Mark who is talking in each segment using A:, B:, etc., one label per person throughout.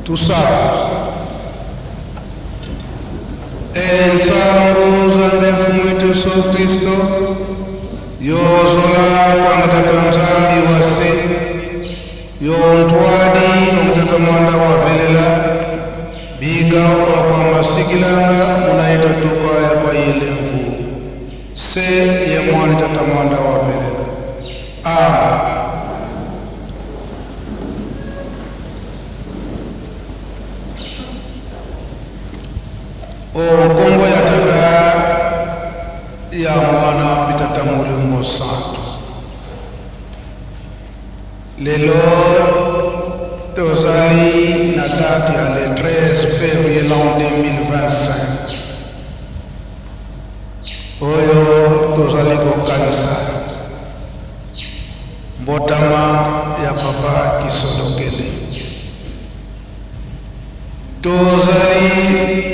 A: Tusali. Ensango zange mfumu wetu Yesu Kristo yozola kwanga tata mzambi wase yontwadi omutata mwanda wavelela biga okwa masigilanga munaita tukaya kwa yele mfu se ye mwani tata mwanda wavelela. Amen. Okombo ya tata ya mwana pitata mulungu santo. Lelo tozali na date ya le 13 février l'an 2025. Oyo tozali kokanisa mbotama ya papa Kisolokele. Tozali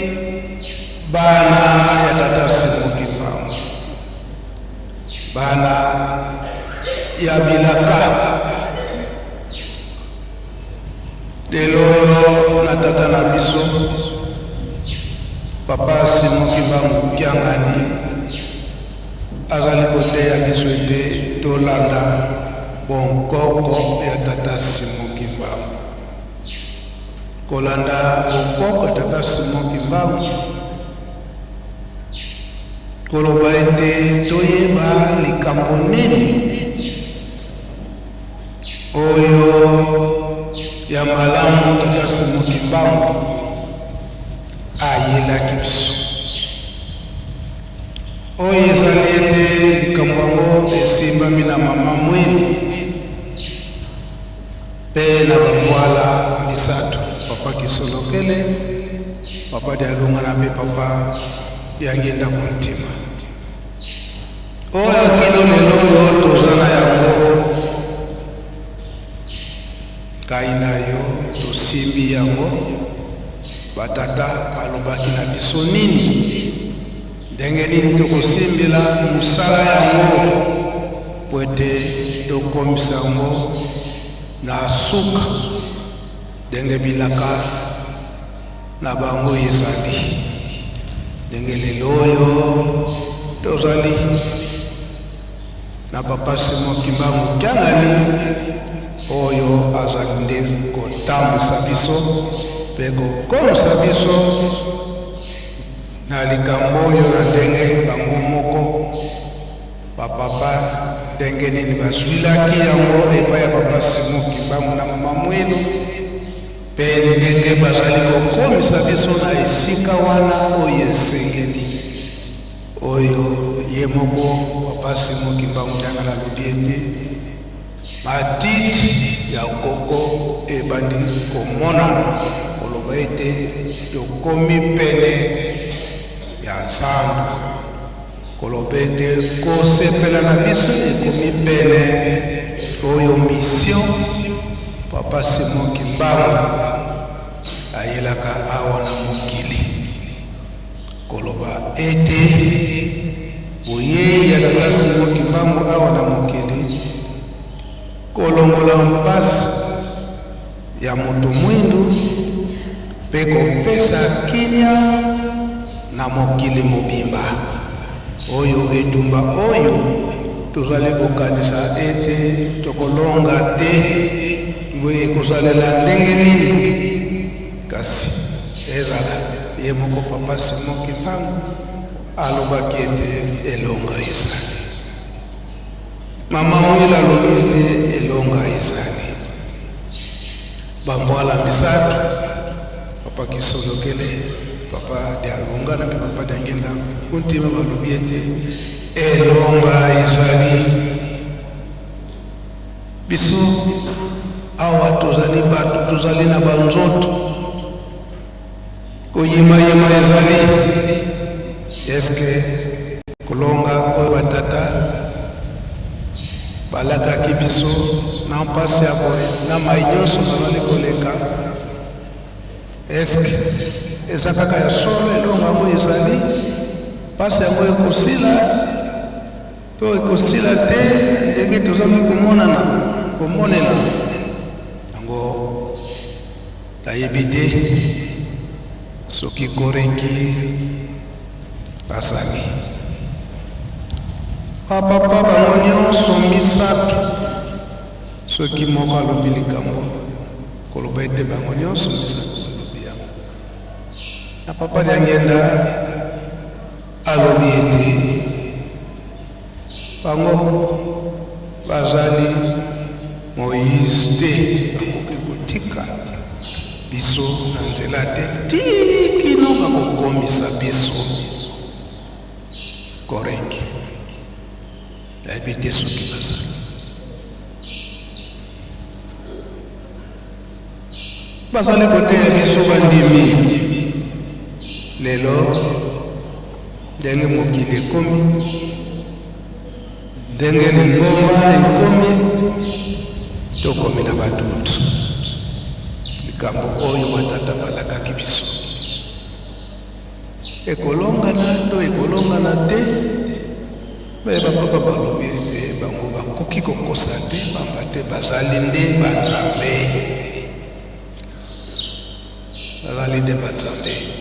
A: bana ya tata Simoki Mbangu, bana ya bilaka telo na tata na biso papa Simoki Mbangu Kiangani azali kote ya biso ete tolanda bonkoko ya tata Simoki Mbangu. Kolanda bonkoko ya tata Simoki Mbangu koloba ete toyeba likambo nini oyo ya malamu tata Simoki Mbangu ayelaki biso. Oyo ezali ete likambo yango esimbami na mama mwenu mpe na bavwala misato, papa Kisolokele, papa Dialungana mpe papa yangenda kuntima. Oyo kino lelo yo tozana yango kaina yo tosimbi yango batata balobaki na biso nini ndenge nini tokosimbila musala yango po ete tokomisa yango na suka ndenge bilaka na bango ezali. Ndenge lelo oyo tozali na papa Simoki Mbangu Kiangani oyo azali nde kotambusa biso mpe kokomisa biso na likambo oyo na ndenge bango moko bapapa ndenge nini bazwilaki yango epai ya papa Simoki Mbangu na mama mwenu mpe ndenge bazali kokomisa biso na esika wana oyo esengeli oyo ye moko papa Simoki Mbangu Kiangani alobi ete matiti ya koko ebandi komonana koloba ete tokomi pene ya zando koloba ete kosepela na biso ekomi pene oyo mission papa Simoki Mbangu ayelaka awa na mokili koloba ete boye ya tata Simoki Mbangu awa na mokili kolongola mpasi ya moto mwindu mpe kopesa kinya na mokili mobimba oyo etumba oyo tozali kokanisa ete tokolonga te boye kosalela ndenge nini kasi ezala ye moko papa Simoki Mbangu alobaki ete elonga ezali. Mama mwila alobi ete elonga ezali. Bamwala misato papa Kisolokele, papa Dialungana mpe papa Diangenda kuntima balobi ete elonga ezali. Biso awa tozali bato tozali na banzoto koyima yima ezali. Eske kolonga oyo batata balakaki biso na mpasi ya boye na mai nyonso bazali koleka eske eza kaka ya solo elonga yango ezali mpasi yango ekosila to ekosila te ndenge tozali komonela yango tayebide soki koreki azali bapapa bango nyonso misato soki moko alobi likambo koloba ete bango nyonso misato balobi yango na papa liangenda alobi ete bango bazali Moïse te bakoki kotika biso na nzela te tikino bakokomisa biso koreki nayebi te soki bazali bazali koteya biso bandimi lelo ndenge mokili ekomi ndenge lingomba ekomi tokomi na badutu likambo oyo batata balakaki biso ekolongana to ekolongana te me bapapa balobi ete bango bakoki kokosa te pamba te bazali nde banzambe bazali nde banzambe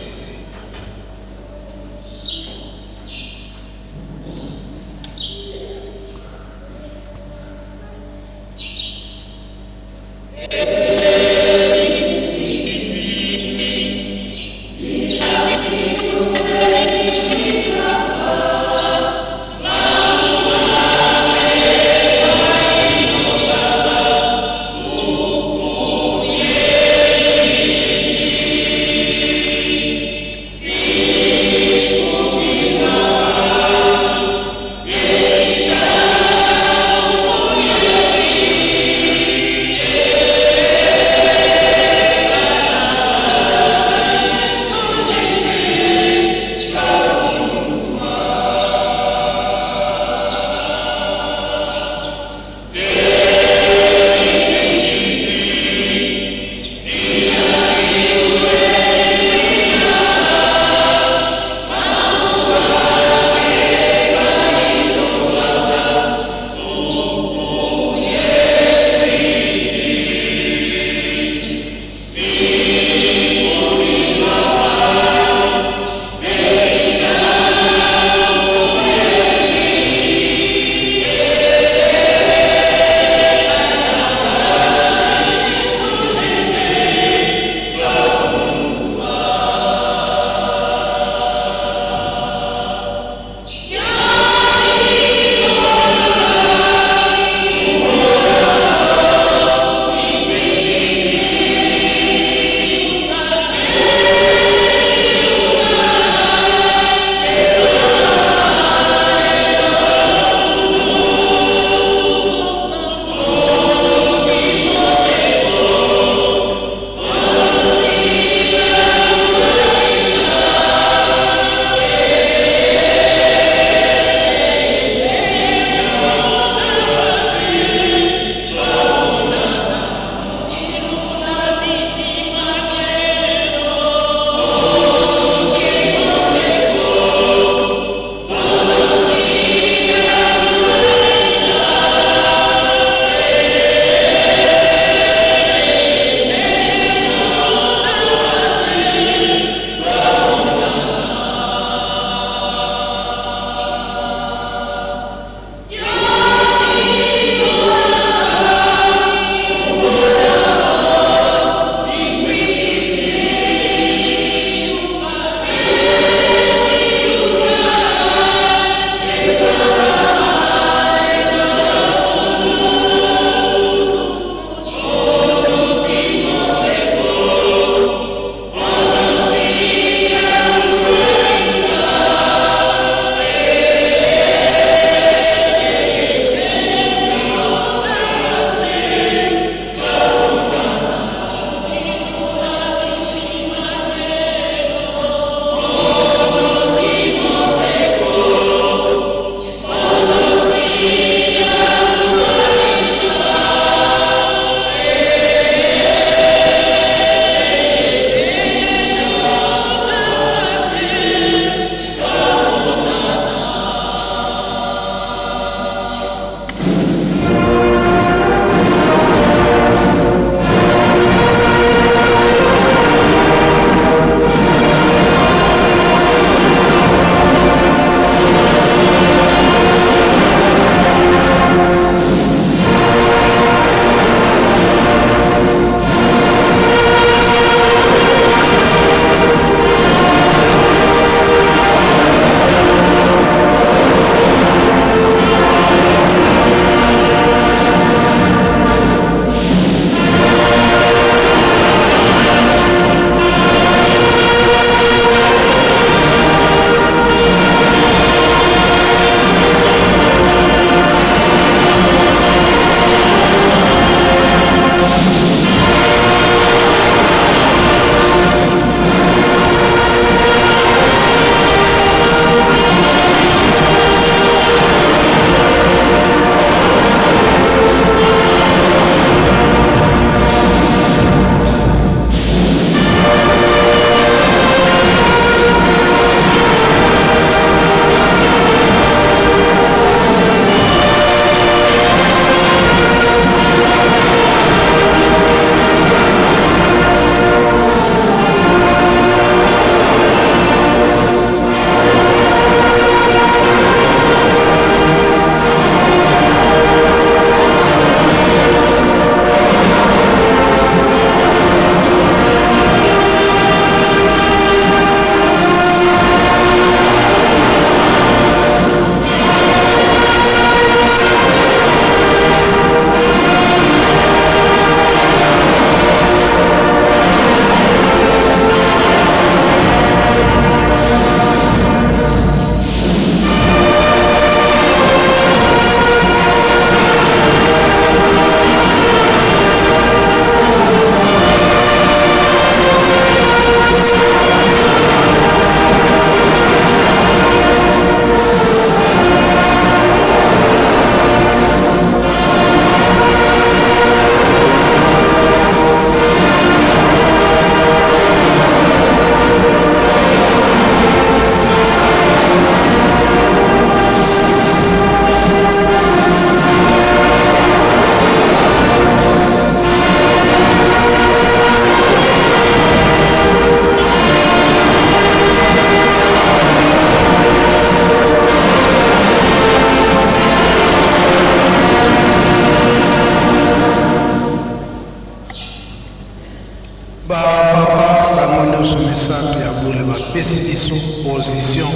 A: bapapa bango nyonso misato ya bule bapesi biso position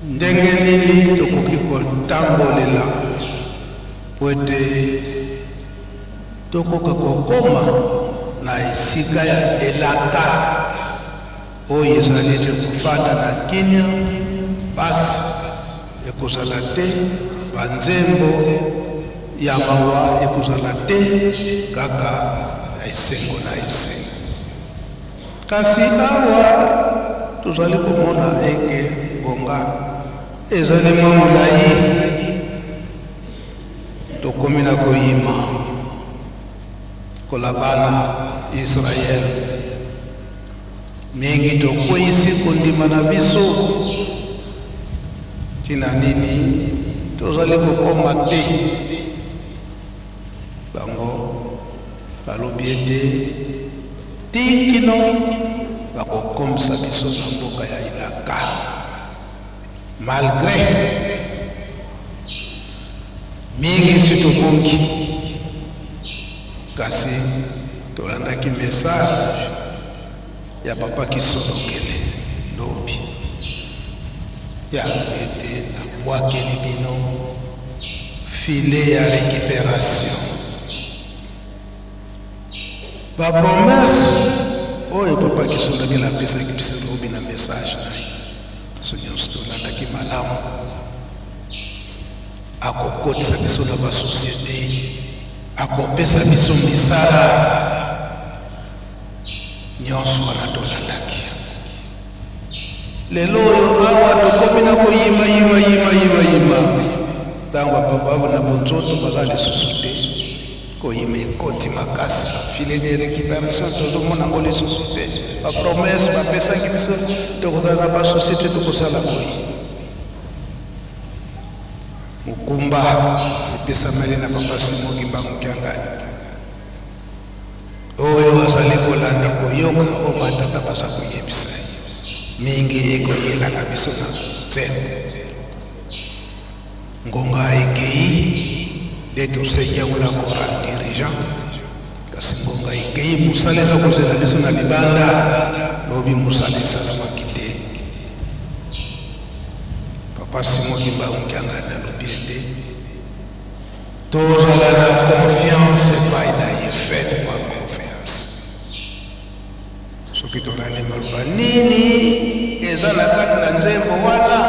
A: ndenge nini tokoki kotambolela po ete tokoka kokoma na esika ya elaka oyo ezali ete kofanda na kimia basi ekozala te banzembo ya mawa ekozala te kaka na esengo na esengo. Kasi awa tozali komona eke ngonga ezali mwa molai tokomi na koyima kola bana Israel mingi tokweyisi kondima na biso tina nini tozali kokoma te bango balobi ete tikino bakokomisa biso na mboka ya ilaka malgré mingi si tobongi kasi tolandaki message ya papa Kisolokele lobi ya ete nabwakeli bino filet ya récupération ba promesse oyo papa Kisolokele apesaki biso lobi na message na ye so nyonso tolandaki malamu akokotisa biso na basosiete akopesa biso misala nyonso wana tolandaki lelo oyo awa tokomi na koyima ntango bapapa na bonzoto baza lisusu te koyima ekoti makasi filet de récupération tozomona ngo lisusu te bapromese bapesaki biso tokozala na basosiete tokosala boyi mukumba epesameli na papa Simon Kimbangu Kiangani oyo azali kolanda koyoka o batata baza koyebisa mingi ekoyela na biso na nzembo ngonga ekei nde tosengiangula choral dirigeant kasi ngonga ekei mosala eza kozela biso na libanda lobi mosala esalamaki te papa Simon Kimbangu Kiangani alobi ete tozala na confiance epai na ye faites-moi confiance soki tolandi maloba nini eza na kati na nzembo wana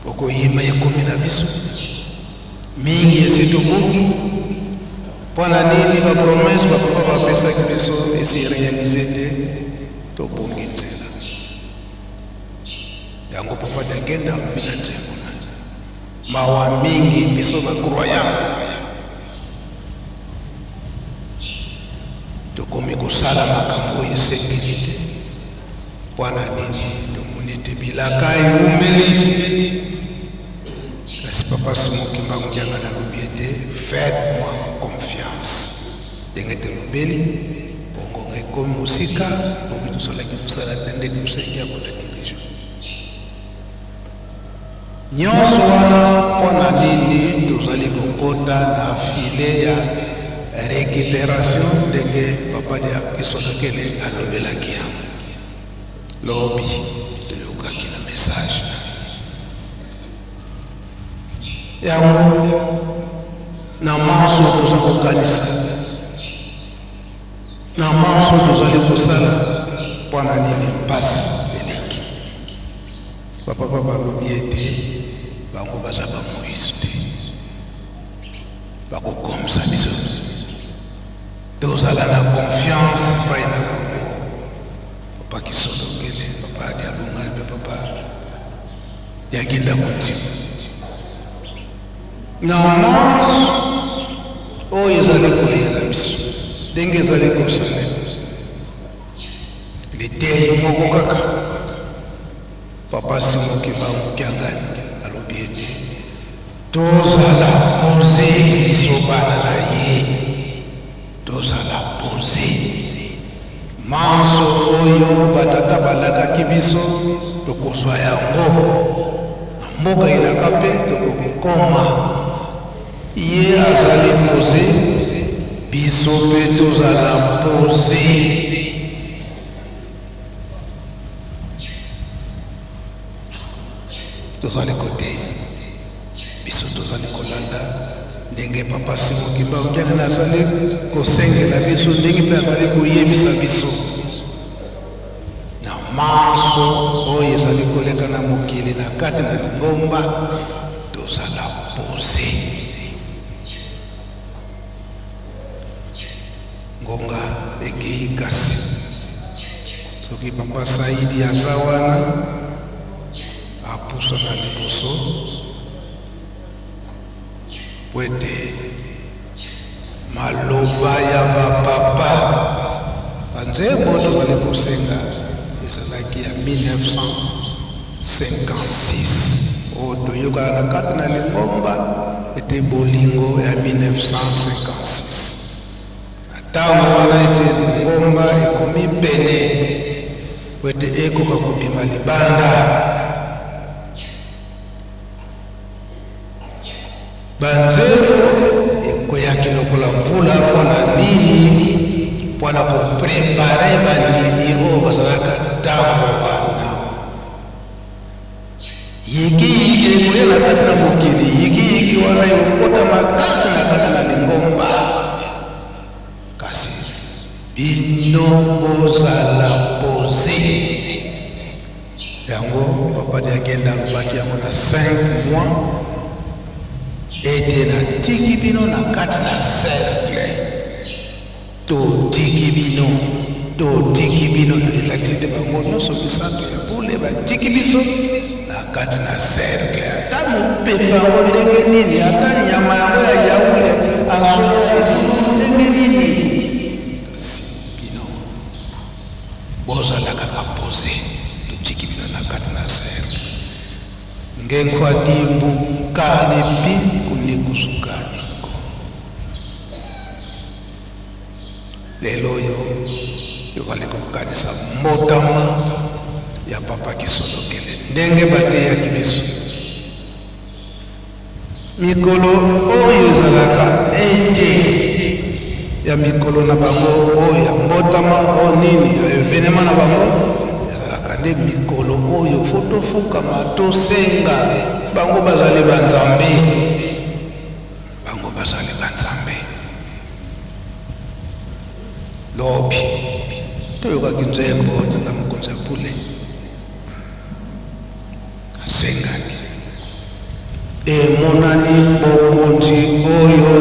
A: okoyima ekomi na biso mingi esi tobongi mpona nini bapromese bapapa bapesaki biso esi réalise te tobongi nzela yango papa dagenda alobi na nzembo na mawa mingi biso bacroyant tokomi kosala makambo oyo esengeli te mpona nini tomoni ete bilaka ewumeli kasi papa Simon Kimbangu Kiangani alobi ete faites-moi confiance ndenge tolobeli bongonga ekomi mosika lobi tosalaki mosala te nde tosengi akona dirige nyonso wana mpona nini tozali kokota na filet ya récupération ndenge papa de Kisolokele alobelaki yango lobi toyokaki na message yango na maso toza kokanisa na maso tozali kosala mpona nini mpasi eleki bapapa balobi ete bango baza bamoïse te bakokomisa biso tozala na confiance epai na bango papa Kisolokele papa adi alongai mpe papa diaginda kontima na manso oyo ezali koyela biso ndenge ezali kosalela litei moko kaka papa Simon Kimbangu Kiangani alobi ete tozala pose biso bana na ye tozala pose manso oyo batata balakaki biso tokozwa yango na mboka elaka mpe tokokoma ye azali posé biso mpe tozala posé. Tozali kote biso tozali kolanda ndenge papa Simon Kimbangu Kyangani azali kosengela biso, ndenge mpe azali koyebisa biso na maso oyo ezali koleka na mokili na kati na lingomba. Tozala posé. Ngonga ekei kasi soki papa Saidi aza wana apusa na liboso po ete maloba ya bapapa banzembo tozali kosenga ezalaki ya 1956 oyo toyokaka na kati na lingomba ete bolingo ya 1956. Ntango wana ete lingomba ekomi pene po ete ekoka kobima libanda, banzembo ekoyaki lokola mpula mpona nini, mpona koprepare bandimi oyo bazalaka ntango wana. Yiki ekoya na kati na mokili, yiki wana ekokota makasi na kati na lingomba. Kasi bino bozala posé. Yango papa di agenda lobaki yango na 5 mois ete na tiki bino na kati na cercle. Totiki bino ezalaki te bango nyonso misato ya bule batiki biso na kati na cercle. Ata mopepa yango ndenge nini, ata nyama yango ya yaule azoya ndenge nini, kasi bino bozala kaka posé. Totiki bino na kati na cercle. Ngengwa dimbu kane pi kunekusukani ko lelo yo yovale kokanisa mbotama ya papa Kisolokele ndenge bateyaki biso. Mikolo oyo ezalaka ete ya mikolo na bango oyo ya mbotama o nini ya evenema na bango ezalaka nde mikolo oyo fotofukama tosenga bango bazali banzambe, bango bazali banzambe. Lobi toyokaki nzembo nyanga mokonzi apule asengaki emonani bokonzi oyo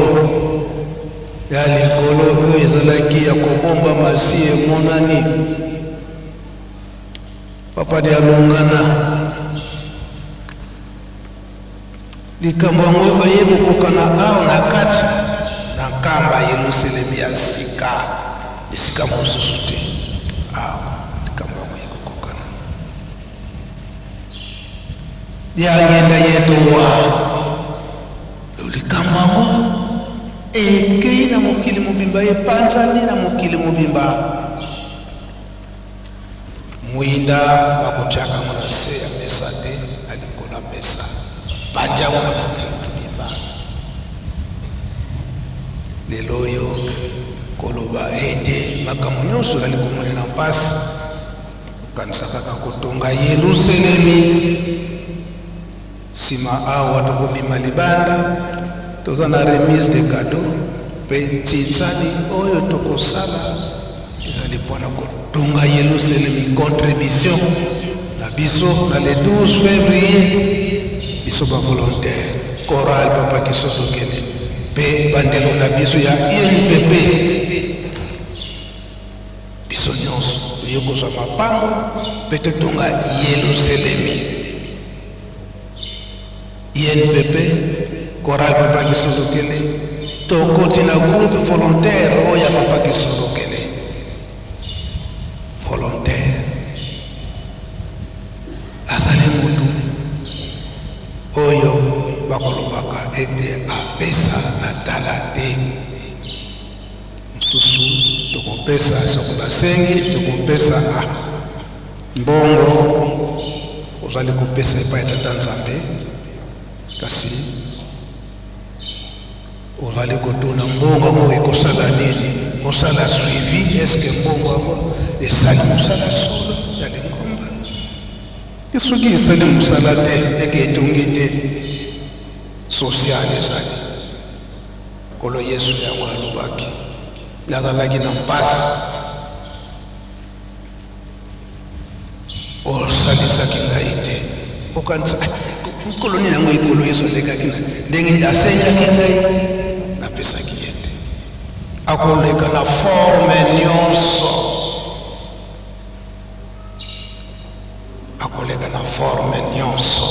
A: ya likolo oyo ezalaki ya kobomba masi emonani. Papa di alongana likambo yango eyebokokana awa na kati na nkamba Yerusalemi ya sika, esika mosusu te. Awa likambo yango eyebokokana yangenda yedowa likambo yango ekei na mokili mobimba, epanzani na mokili mobimba. Mwinda bakotiaka ngo na se ya mesa te, na likolo ya mesa banja ngo na mokili mobimba. Lelo oyo koloba ete makambo nyonso ezali komonela mpasi, okanisa kaka kotonga Yerusalemi. Nsima awa tokobima libanda toza na remise de cadeau mpe ntinzani oyo tokosala ezali mpona kotonga Yerusalemi. Contribution na biso na le 12 février biso ba volontaire Chorale Papa Kisolokele mpe bandeko na biso ya INPP, biso nyonso toyokozwa mapango mpe totonga Yerusalemi. INPP Chorale Papa Kisolokele tokoti na groupe volontaire oyo ya Papa Kisolokele. Volontaire azali mutu oyo bakolobaka ete apesa atala te. Mosusu tokopesa soki basengi, tokopesa mbongo ozali kopesa epai ya Tata Nzambe, kasi ovale kotuna mbongo yango ekosala nini, osala suivi, eske mbongo yango esali mosala solo ya lingomba. Soki esali mosala te eke etongi te social ezali. Kolo Yesu yango alobaki nazalaki na mpasi osalisaki ngai te, okanisa nkolo nini yango ekolo Yesu alekaki na ndenge asenjaki ngai napesaki ye te. Akoleka na forme nyonso, akoleka na forme nyonso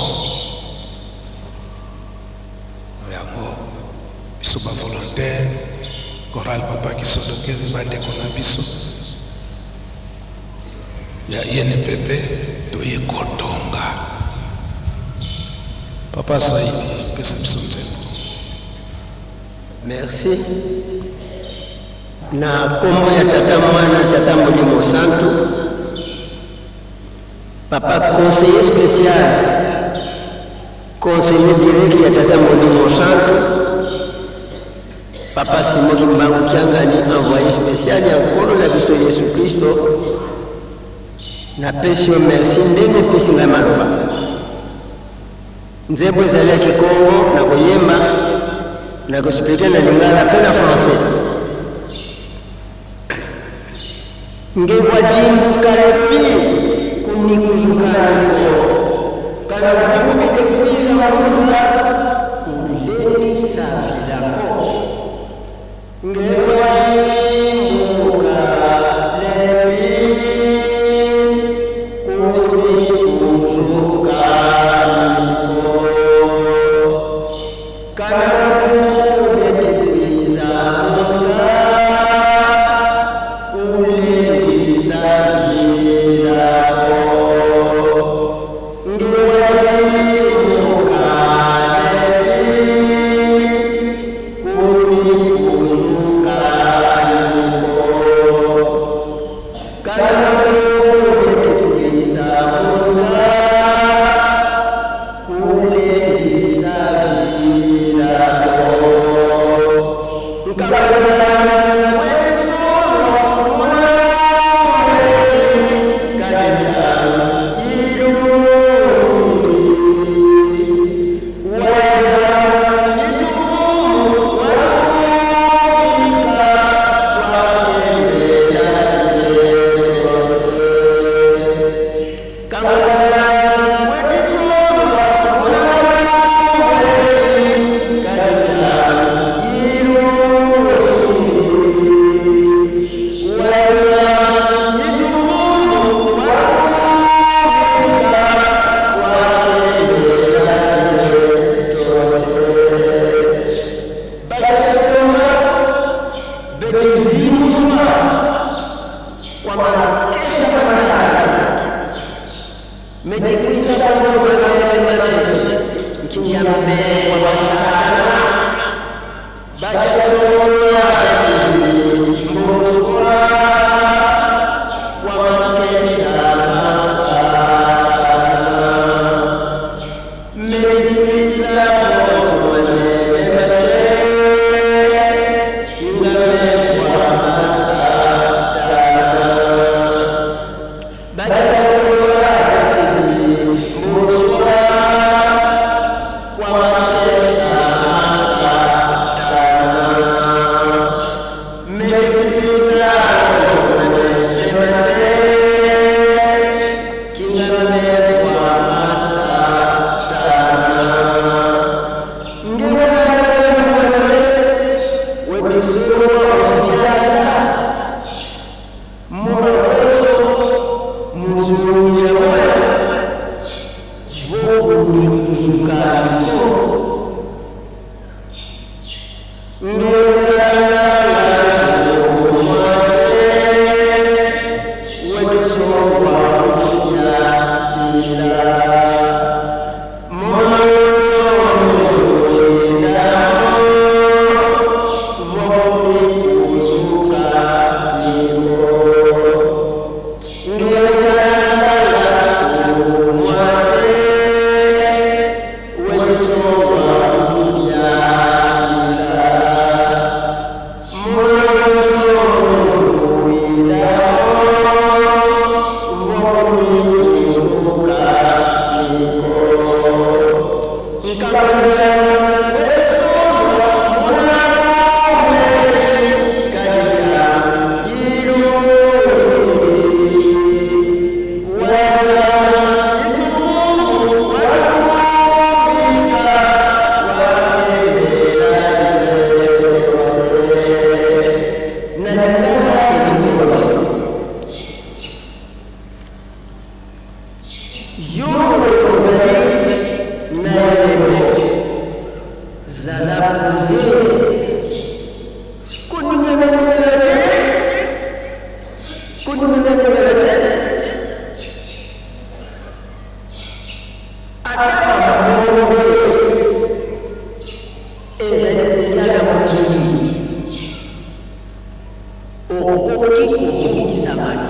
A: yango biso ba volontaire Chorale Papa Kisodokeli bandeko na biso ya INPP toye kotonga. Papa Saidi pesa biso nzembo.
B: Merci. Na kombo ya tata mwana tata Molimo Santo, Papa conseiller spécial, conseiller direct ya tata Molimo Santo, Papa Simon Kimbangu Kiangani, envoyé spécial ya nkolo na biso Yesu Kristo, na pesio merci ndenge pesi ngai maloba. Nzembo ezali ya Kikongo na koyemba na kosipeleka na lingala pe na français. Ngekwa dimbu kalepi kunikuzukaniko kana kufumite kuiza maruza kuleni safilako. Ngekwa dimbu kalepi kunikuzukaniko kana kufumite kuiza maruza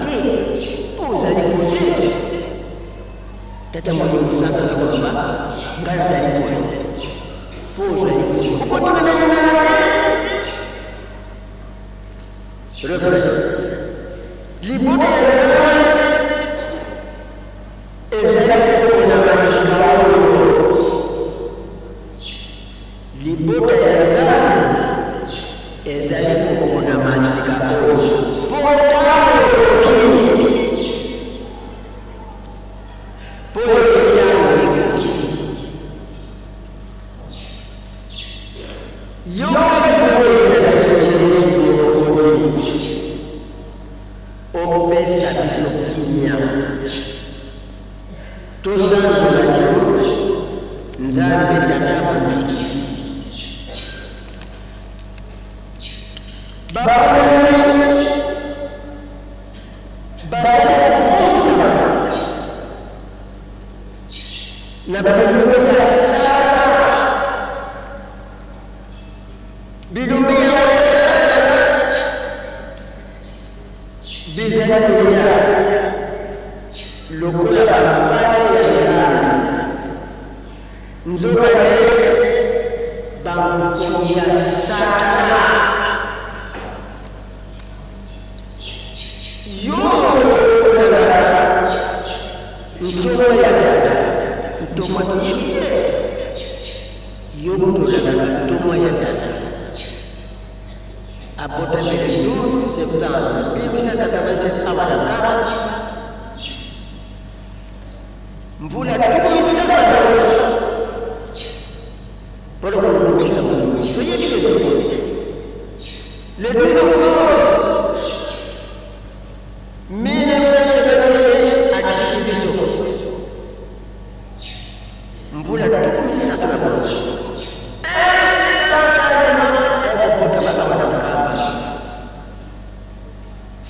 B: te pozali poze tata mwalimu sana na kwamba ngala zali poze pozali poze ukotikana nate refrain libote ya zali ezali kuna masika libote ya zali ezali kuna masika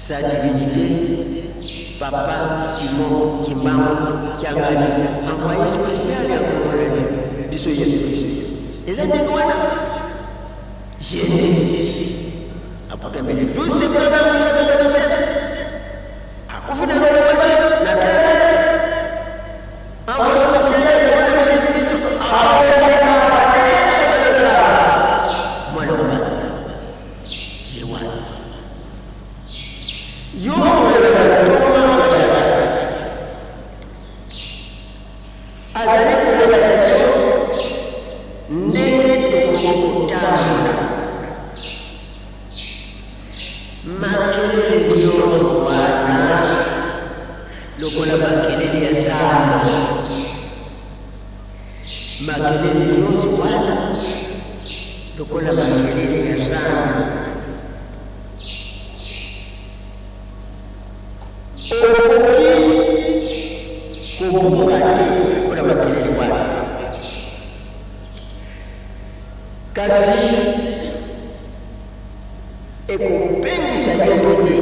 B: sa divinité, Papa Simon Kimbangu Kiangani, envoyé spécial à Congolais du Jésus-Christ. Et ça dit quoi? J'ai dit, après le 12 septembre 1987, à Koufou de l'Occupation, la 15e, envoyé spécial à Congolais du Jésus-Christ, moi le roman, j'ai oublié. Yo azali kolekisa yo ndenge tokokotana makelele nyonso wana lokola makelele ya zamba makelele nyonso wana lokola makelele ya zamba kubungate kuna makelele wana kasi ekupengisa yopote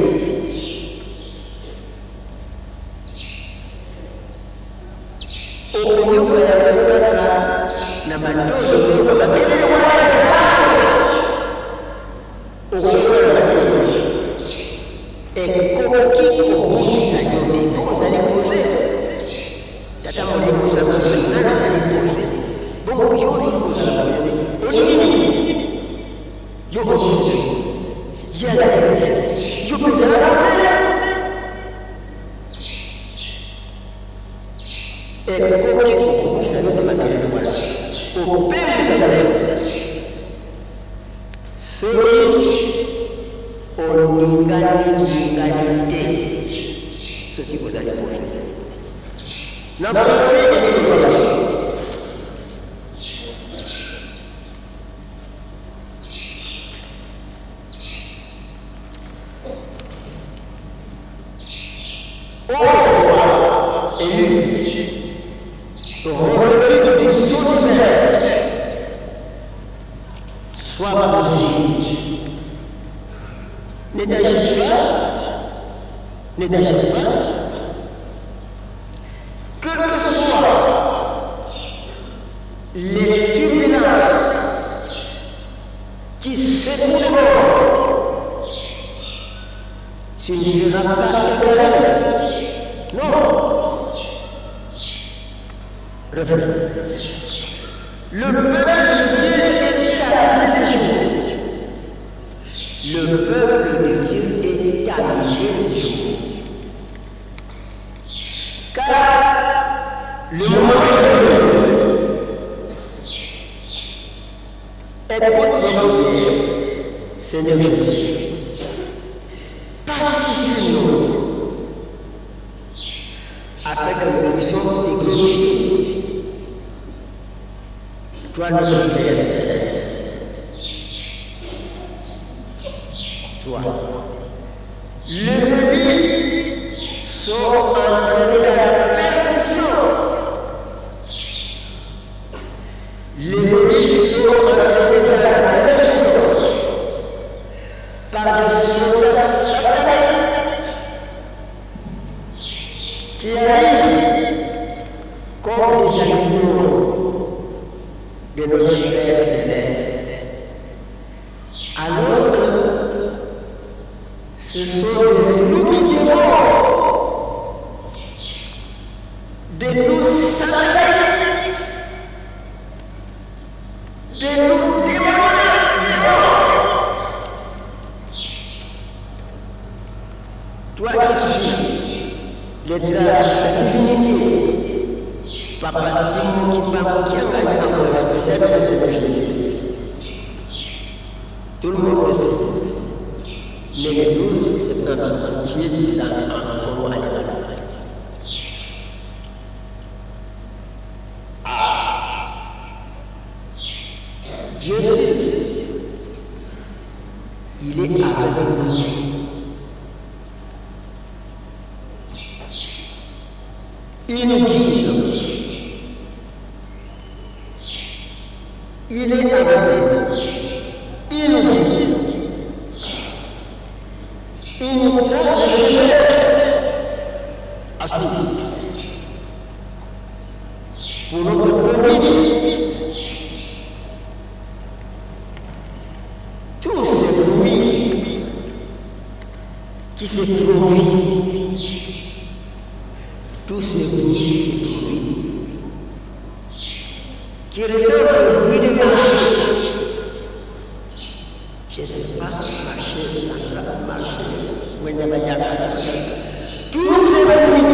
B: okuyoka yakakaka na matoyo yoka makelele wana okuyoka na matoyo ekokikobungisa yote kozali poze tata mwalimu sana ngana zali poze bongo yoni kozala poze onini yo poze yala poze yo poze la poze ekoki kokubisa yote makelele wana kopengisa yote soki oningani te soki kozali poze na français ne t'agite pas, quelles que soient les turbulences qui secouent le monde, tu ne seras pas égalé. Non. Refrain. Le peuple de Dieu est avisé ce jour. Le peuple de Dieu est avisé ce jour. Car le moment est votre prière, Seigneur Jésus. Pacifie-nous afin que nous puissions te glorifier. Toi, notre Père céleste. Toi. Les ennemis sont entraînés dans la perdition. Les ennemis sont entraînés dans la perdition par des soldats sataniques qui arrivent comme des animaux de notre Père céleste. Alors que ce sont des loups qui dévorent, des loups sataniques, des loups démoniaques. Toi qui suis les traces de cette divinité, Papa Simon qui a gagné un point spécial de Seigneur Jésus. Tout le monde le sait. Mais le 12 septembre, j'ai dit ça entre Congo et Ghana. Dieu sait, il est avec nous. Il nous guide. Il est avec nous. Il nous guide. Il nous trace le chemin à suivre pour notre conduite. Tous ces bruits qui se produisent, tous ces bruits qui se produisent, qui ressemblent au bruit de marché. Je ne sais pas, marché central, marché, tous ces bruits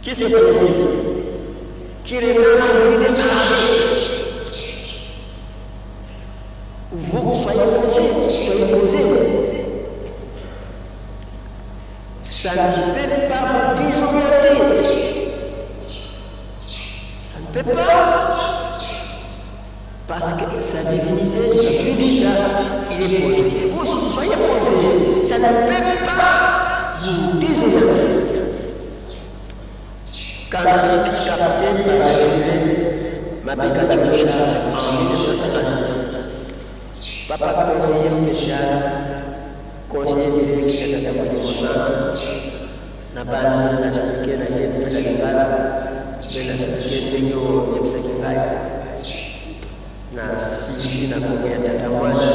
B: qui se produisent, qui ressemblent au bruit de marché. Vous soyez posés. Ça ne peut pas vous désorienter. Ça ne peut pas. Parce que sa divinité, je dis ça, il est posé. Vous aussi, soyez posés. Ça ne peut pas vous désorienter. Quand capitaine m'a respiré ma Pikachu en 1956, papa conseiller spécial, conseiller direct de la n'a pas dit la expliqué la yep de la lingala, de la expliqué de yo yep sekingai. Na sisi na kuya tatamwana.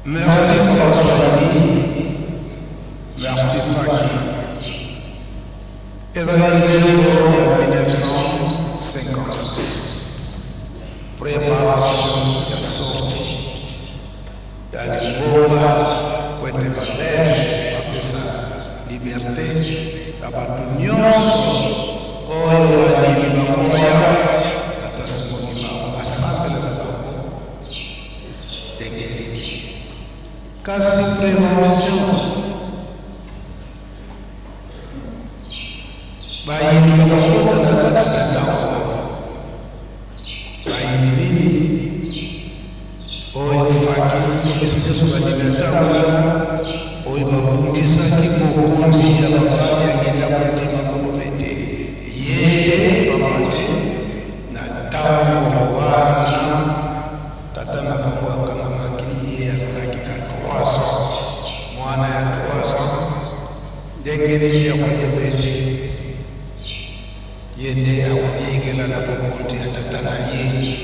A: Merci Papa Saïdi, merci Faki. Et dans le 1956, préparation de la sortie. Il y a les bombes, pour être belge, après ça, liberté, la l'union, oh, il y a quasi prévention bayini bakakota na kati ya ntango bayini nini oyo faki biso nyonso balinga ntango wana oyo babundisaki bokonzi ya babadi agenda kotima kolobete ye te babande na ntango wana tata na bango akangamaki ye azalaki na 3 ans mwana ya 3 ans ndenge nini ya koyebete ye nde akoyengela na bokonzi ya tata na ye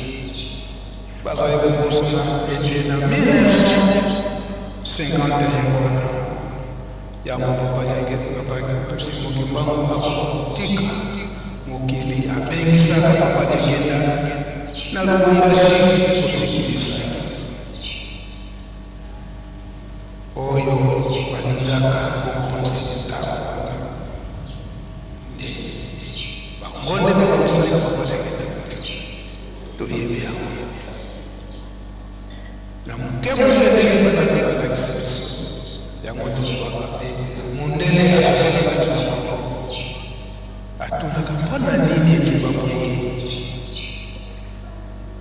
A: bazali kobosana ete na 1951 wana yango papa tosimoki mbango akoka kotika mokili abengisaka papa agenda na lubumbashi kosikilisa oyo balingaka bokonzi ntango nde bango nde bakomisaka papa agenda kotika toyebi yango na mokemo ndenge bataka balakisi biso yango tolobaka mondele azosalaka na bango atunaka mpona nini etubako ye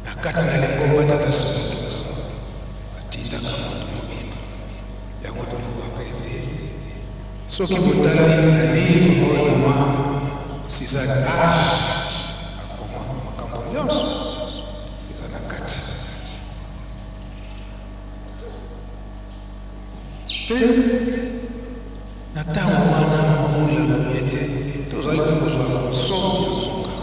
A: na kati na lengomba tata somoto atindaka moto mobimba yango tolobaka ete soki botali na livre oyo mama César H akoma makambo nyonso eza na kati mpe na ntango wana mamamwila lobete tozali tokozwa konsomi ya mboka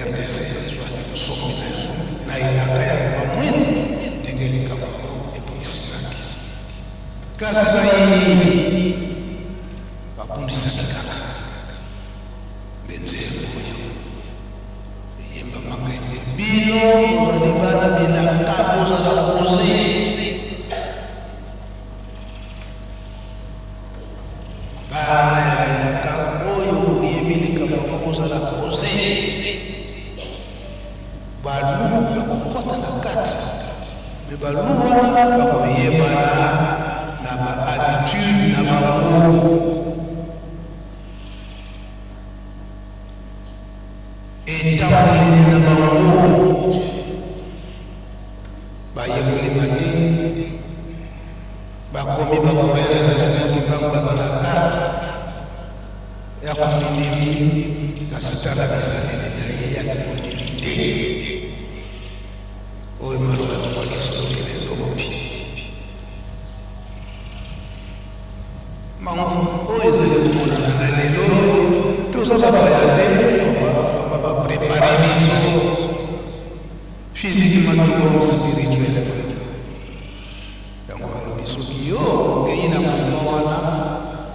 A: RDC ezwaki konsomi na yango na elaka ya mamwila ndenge likambo yango ebongisimaki kasi bayini babundisaki kaka ndenze emboyo eyembamaka ete bino bozali bana bilaka bozala koze bana ya bilaka oyo boyebi likambo yango kozala koze balu bakokota na kati me balu wana bakoyebana na bahabitude na bango etamboleli na bango bayekolima te bakomi bakoyana na simoki bango baza na karte ya komindimi kasi tala bizaleli na ye ya komindimi te oyo maloba tobaki solokele lobi mango oyo ezali komonana na lelo toza bapaya te baprepare biso physiquement to spirituellement yango balobi soki yo okei na moma wana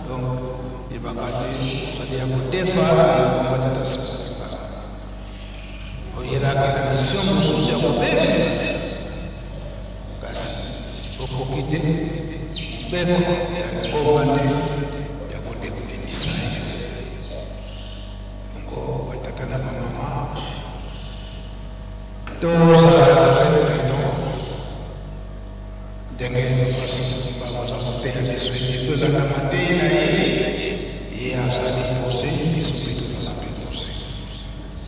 A: donc yebaka te ozali ya kodefa nakomba tata sokoba oyelaka na mission mosusu ya kobebisa kasi okoki te beko ya kokomba nde ya kodebisa yo yango batata na bamama tozala très prudent ndenge bakoza koteya biso ete tolanda mateyi na ye ye azali pose biso mpe tozala mpe pose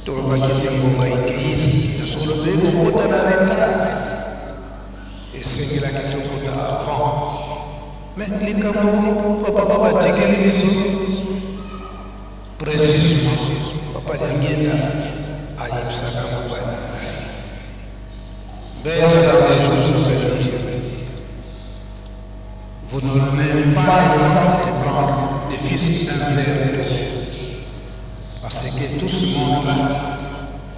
A: tolobaki ete ngonga ekeisi na solo toye kokota na retard esengelaki tokota avant mais likambo bapapa batikeli biso précisément papa liangenda ayebisaka mobali na ngai bête dans les jours ça veut dire vous n'aurez pas le temps de prendre des fils un verre d'eau parce que tout ce monde là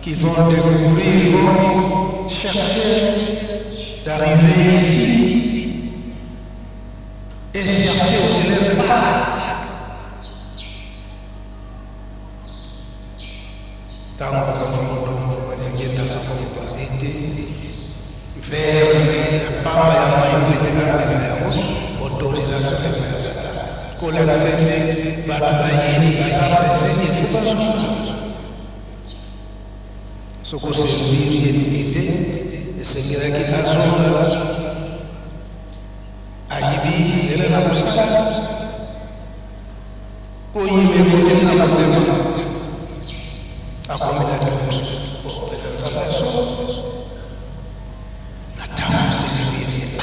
A: qui vont découvrir chercher d'arriver ici et chercher aussi les pas. Tant que nous avons été vers la papa et autorisation de qu'on l'accepte, Batoubaïni, Bazapressé, il faut pas jouer. Ce qu'on s'est vu, et c'est qu'il y a qui a joué. Aïbi, c'est là la moussaka. Où il me continue à me demander. À combien de temps pour présenter la chose? Nathan, c'est lui qui est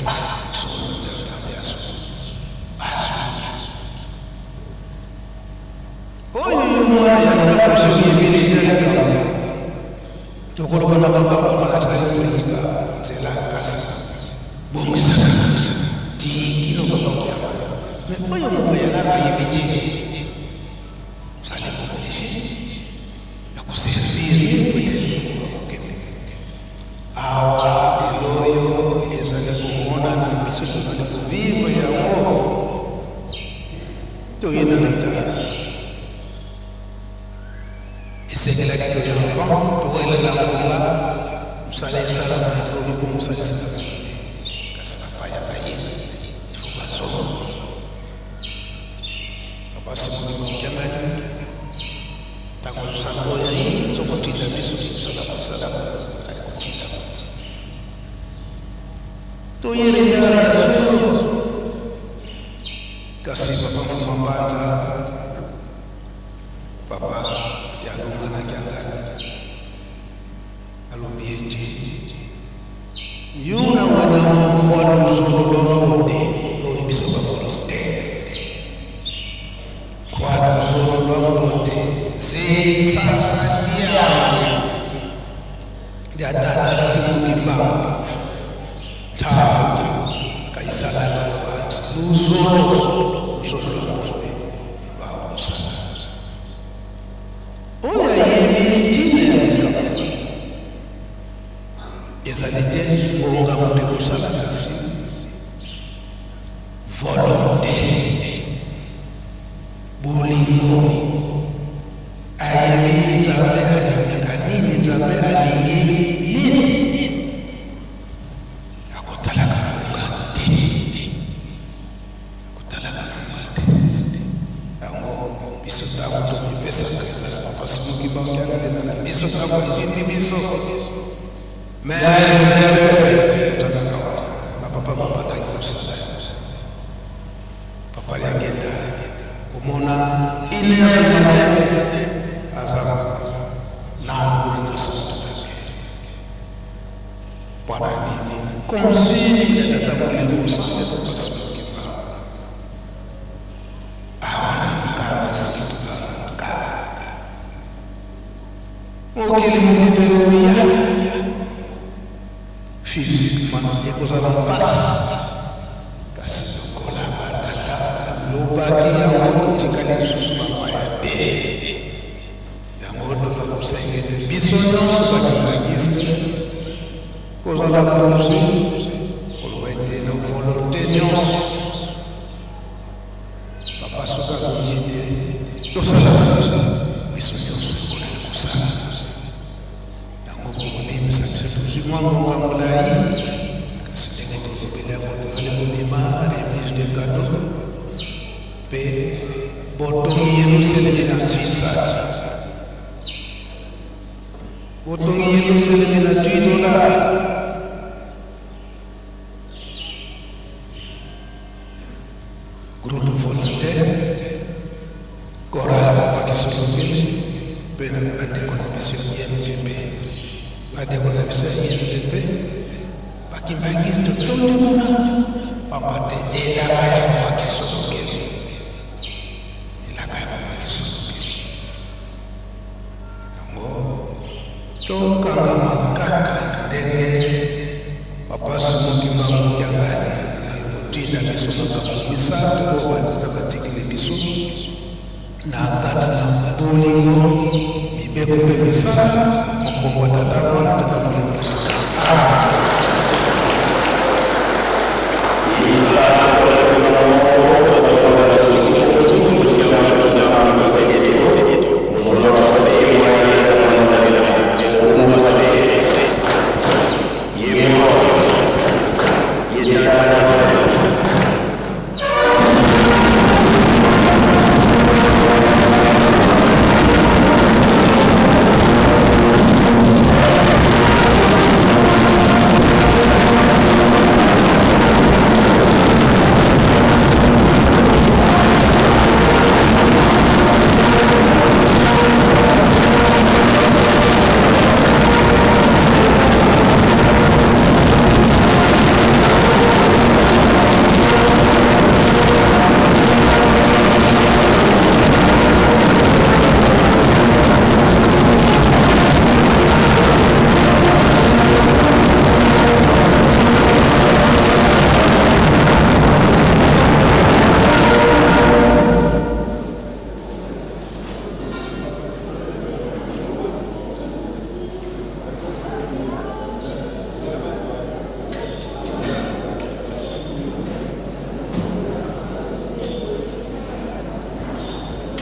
A: sur le terrain. Oh, il y a un temps que je vais venir le camp. Je crois que c'est la casse. Bon, ça dit qu'il n'a pas de mais moi, il y a pas évité. Ça n'est pas obligé. Il faut servir peut-être. Ah, et l'oyo, et ça n'est pas mon ami, mais c'est pour vivre et à mort. Tout est dans le temps. Et c'est que la qui est en camp, tout est là pour là. Vous allez salam, vous allez salam. Parce que papa, il y a pas il faut pas ça. Papa, c'est mon nom qui a gagné. Tant que ça va y aller, ça continue à vivre, ça va pas, ça va continuer. Tout y est derrière ça. Kasi papa mambata, papa, il y a l'homme qui a gagné. Alumbiete yuna wana wanu solo lomote o ibiso babolote kwa solo lomote zi sasa dia dia dada simukiba ta kaisala lomat solo lomote ba usana oya yemintine ezalite ngonga mote kosala kasi volonté bolingo ayebi nzambe alingaka nini nzambe alingi nini akotalaka ngonga te yango biso ntango tomipesaka pasi mokibankiaka ezala biso ntango ntindi biso mais papa mabanda kosala papa liangenda komona ile ya azama na kuna sotake para nini konsili ya tatamole musale pasi kiba awana kama sita ka okili mukibelo ya physiquement et qu'on en passe kasi lokola batata lobaki yango totikali lisusu bapayate yango tozakosengete biso nyonso bakibakisi kozala posi koloba ete na volonté nyonso bapasuka komi ete tosala biso nyonso ekoli tokosala yango kokolimisa biso tozimwangonga molai kasi ndenge tozobeli yango tozali kobima remise de cadeau mpe botongi yerusalemi na ntinza botongi yerusalemi na $2 groupe volontaire chorale papa kisolokeli mpe na bandeko na biso INPP bandeko na biso ya INPP bakimbangisi totonde kuna pamba te elaka ya papa kisolokeli elaka ya papa kisolokeli yango tokangama kaka ndenge papa somokima mokiangani tina biso makambo misato oyo batikili biso na kati na bolingo ipekupe misala okombo tata mwana tata molimo. Amen.